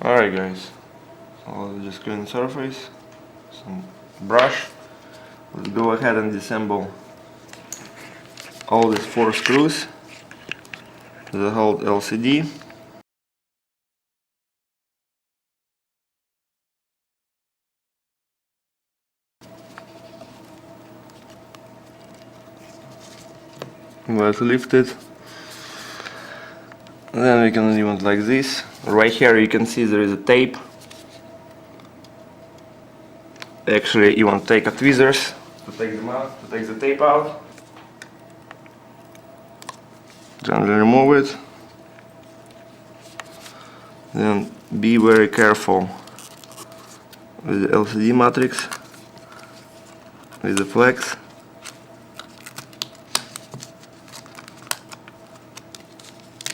Alright guys, so just clean the surface, some brush. Let's go ahead and disassemble all these 4 screws that hold LCD. Let's lift it. Then we can leave it like this. Right here you can see there is a tape. Actually, you want to take a tweezers to take them out, to take the tape out. Gently remove it. Then be very careful with the LCD matrix, with the flex.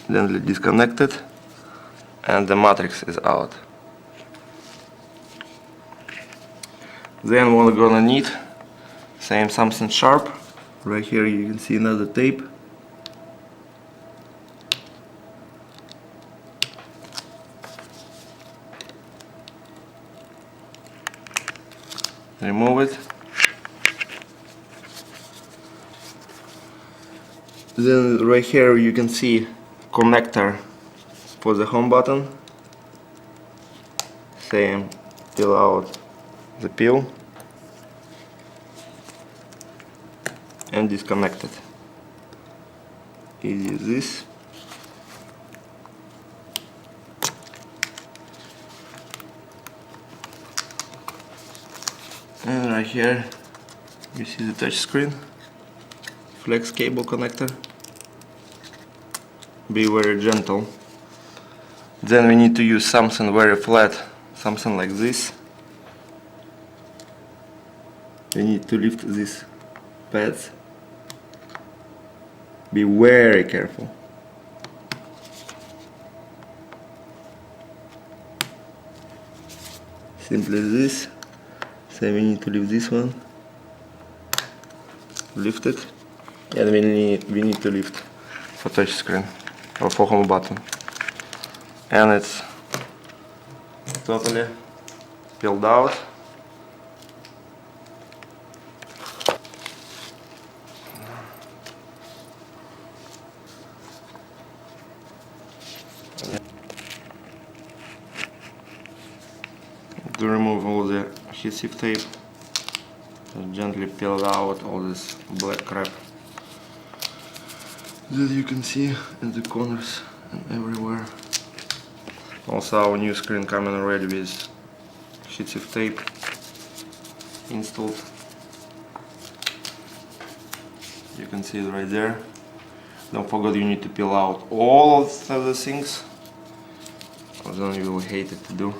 Gently disconnect it, and the matrix is out. Then we're gonna need something sharp. Right here you can see another tape. Remove it. Then right here you can see connector for the home button. Peel out the peel and disconnect it. Easy as this. And right here you see the touch screen, flex cable connector. Be very gentle. Then we need to use something very flat, something like this. We need to lift these pads. Be very careful. Simply this. So we need to lift this one. Lift it. And we need to lift for touch screen or for home button. And it's totally peeled out. To remove all the adhesive tape, just gently peel out all this black crap that you can see in the corners and everywhere. Also, our new screen coming already with adhesive tape installed. You can see it right there. Don't forget you need to peel out all of the things, or then you will hate it to do.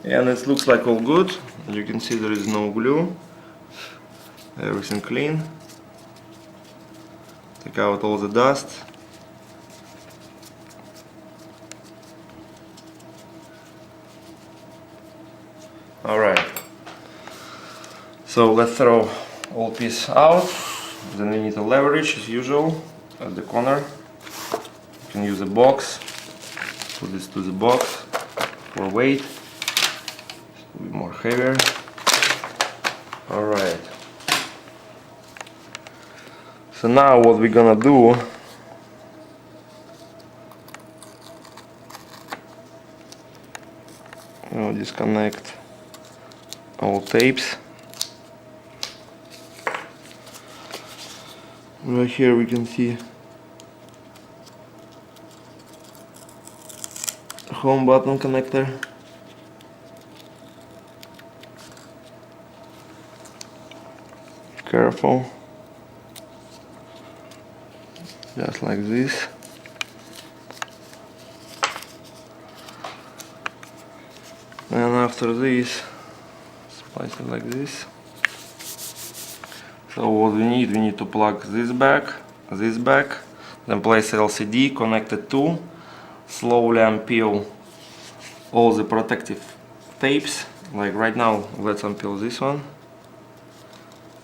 And it looks like all good. You can see there is no glue. Everything clean. Take out all the dust. Alright. So let's throw all piece out. Then we need a leverage as usual at the corner. You can use a box. Put this to the box for weight. A bit more heavier. Alright. So now what we're gonna do, disconnect all tapes. Right here we can see home button connector. Careful, just like this. And after this, splice it like this. So what we need to plug this back, then place LCD, connect it to, slowly unpeel all the protective tapes. Like right now, let's unpeel this one,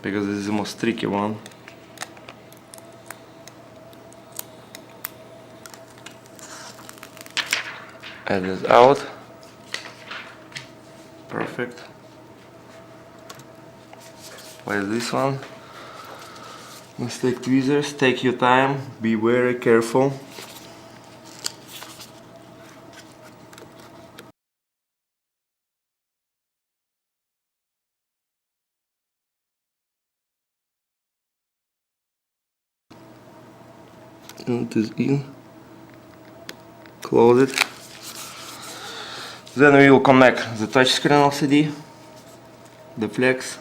because this is the most tricky one. Add it out. Perfect. Place this one. Mistake tweezers, take your time, be very careful. And it is in. Close it. Then we will connect the touchscreen LCD, the flex.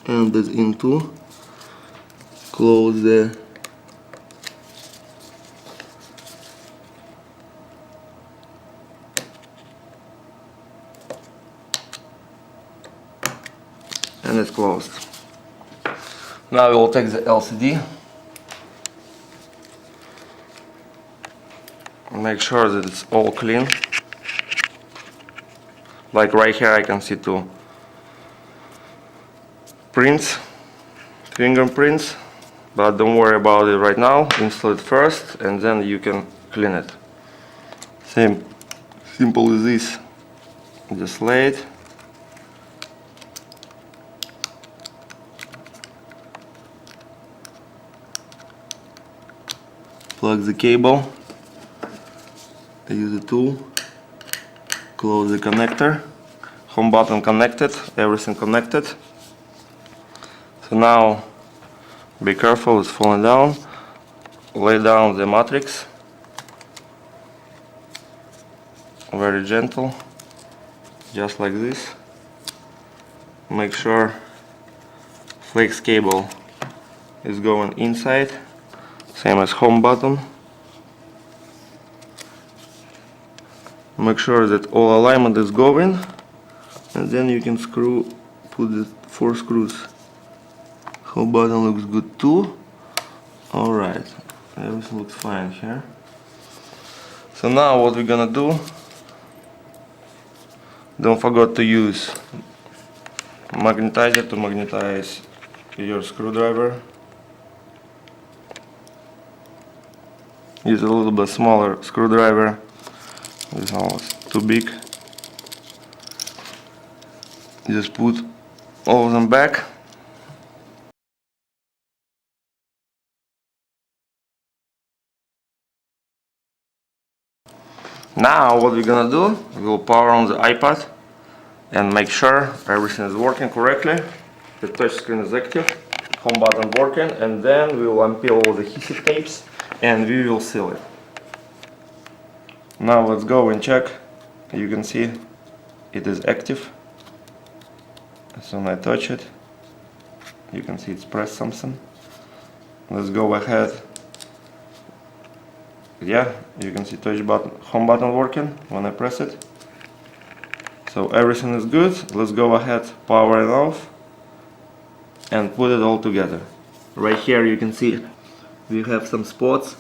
And this into. Close the and it's closed. Now we will take the LCD and make sure that it's all clean. Like right here I can see two prints, fingerprints, but don't worry about it right now. Install it first and then you can clean it. Simple as this. Just lay it. Plug the cable, use the tool, close the connector, home button connected, everything connected. So now be careful, it's falling down. Lay down the matrix, very gentle, just like this. Make sure flex cable is going inside, same as home button. Make sure that all alignment is going, and then you can put the 4 screws. Home button looks good too. Alright, everything looks fine here. So now what we're gonna do, don't forget to use magnetizer to magnetize your screwdriver. Use a little bit smaller screwdriver. This one was too big. Just put all of them back. Now what we're gonna do, we'll power on the iPad and make sure everything is working correctly. The touchscreen is active, home button working, and then we will unpeel all the adhesive tapes and we will seal it. Now let's go and check. You can see it is active. As soon as I touch it, you can see it's pressed something. Let's go ahead. Yeah, you can see home button working when I press it. So everything is good. Let's go ahead, power it off and put it all together. Right here you can see we have some spots.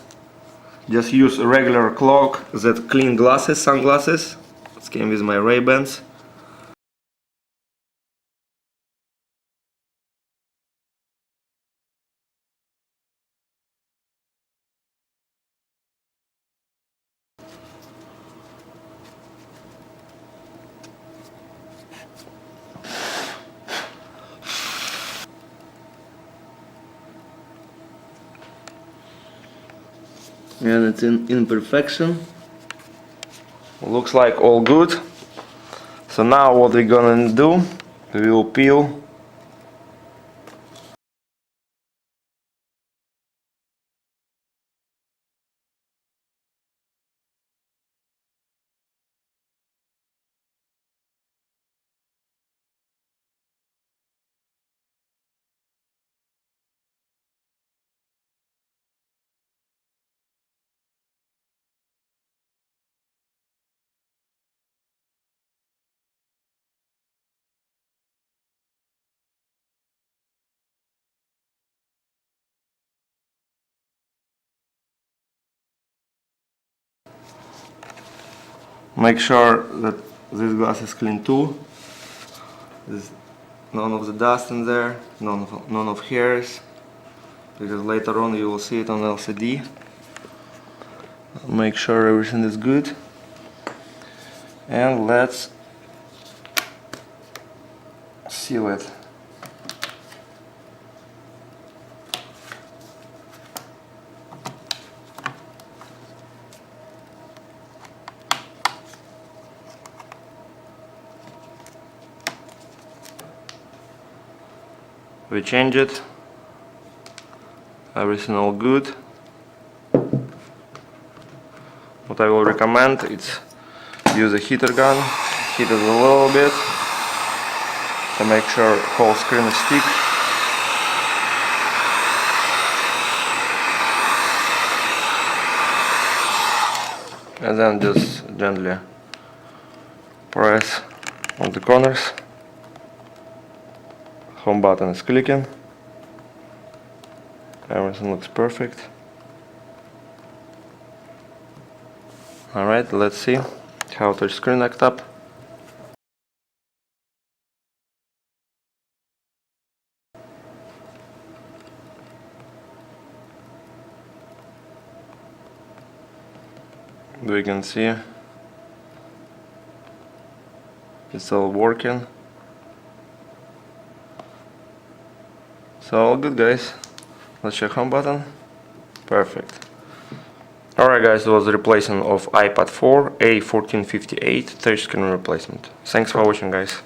Just use a regular clock that clean glasses, sunglasses. It came with my Ray-Bans. And it's in imperfection. Looks like all good. So now what we're gonna do, we will peel make sure that this glass is clean too. There's none of the dust in there, none of hairs, because later on you will see it on LCD. Make sure everything is good, and let's seal it. We change it, everything all good. What I will recommend is use a heater gun, heat it a little bit to make sure whole screen is stick. And then just gently press on the corners. Home button is clicking. Everything looks perfect. Alright, let's see how touch screen act up. We can see it's all working. So all good, guys. Let's check home button. Perfect. Alright guys, it was the replacement of iPad 4 A1458 touchscreen replacement. Thanks for watching, guys.